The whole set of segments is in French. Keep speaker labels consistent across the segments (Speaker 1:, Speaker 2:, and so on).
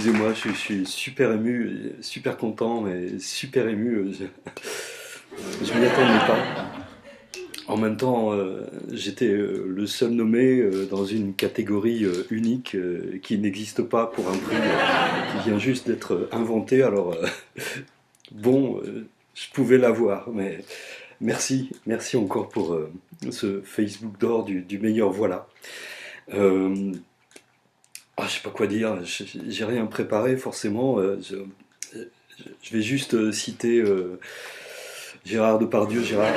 Speaker 1: Excusez-moi, je suis super ému, super content et super ému. Je m'y attendais pas. En même temps, j'étais le seul nommé dans une catégorie unique qui n'existe pas pour un prix qui vient juste d'être inventé. Alors, bon, je pouvais l'avoir, mais merci encore pour ce Facebook d'or du meilleur voilà. Euh, je sais pas quoi dire, j'ai rien préparé forcément. Je vais juste citer Gérard Depardieu, Gérard,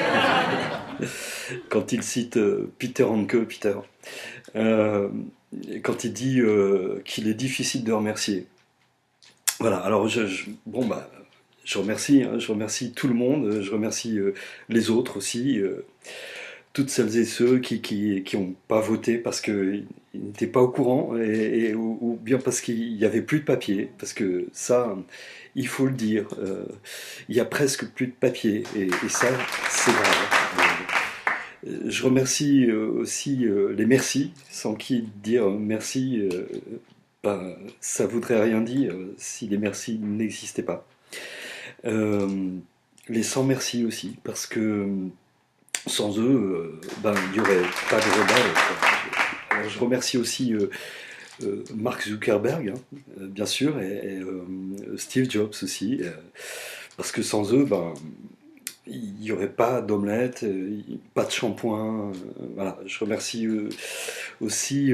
Speaker 1: quand il cite Peter Handke, Peter, euh, quand il dit qu'il est difficile de remercier. Voilà, alors bon bah, je remercie, hein, je remercie tout le monde, je remercie les autres aussi, toutes celles et ceux qui ont pas voté parce qu'ils n'étaient pas au courant ou bien parce qu'il n'y avait plus de papier, parce que ça, il faut le dire, il y a presque plus de papier et ça, c'est grave. Je remercie aussi les merci, sans qui dire merci, ben, ça voudrait rien dire si les merci n'existaient pas. Euh, les sans merci aussi, parce que sans eux, ben, il n'y aurait pas de rebat. Alors, je remercie aussi Mark Zuckerberg, hein, bien sûr, et Steve Jobs aussi, parce que sans eux, ben, il n'y aurait pas d'omelette, pas de shampoing. Voilà. Je remercie aussi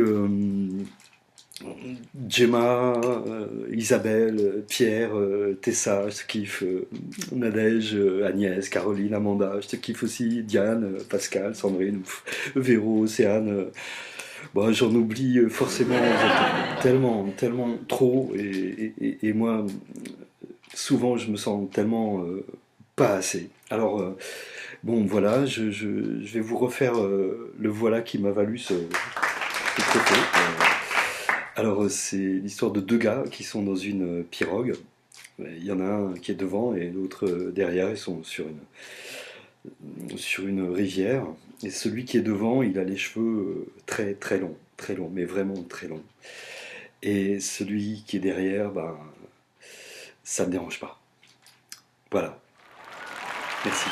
Speaker 1: Gemma, Isabelle, Pierre, Tessa, je te kiffe, Nadège, Agnès, Caroline, Amanda, je te kiffe aussi, Diane, Pascal, Sandrine, Véro, Océane. Bon, j'en oublie forcément, tellement, tellement trop, et moi, souvent, je me sens tellement pas assez. Alors, bon, voilà, je vais vous refaire le voilà qui m'a valu ce trophée. Alors, c'est l'histoire de deux gars qui sont dans une pirogue. Il y en a un qui est devant et l'autre derrière. Ils sont sur une rivière. Et celui qui est devant, il a les cheveux très très longs, mais vraiment très longs. Et celui qui est derrière, ben, ça ne me dérange pas. Voilà, merci.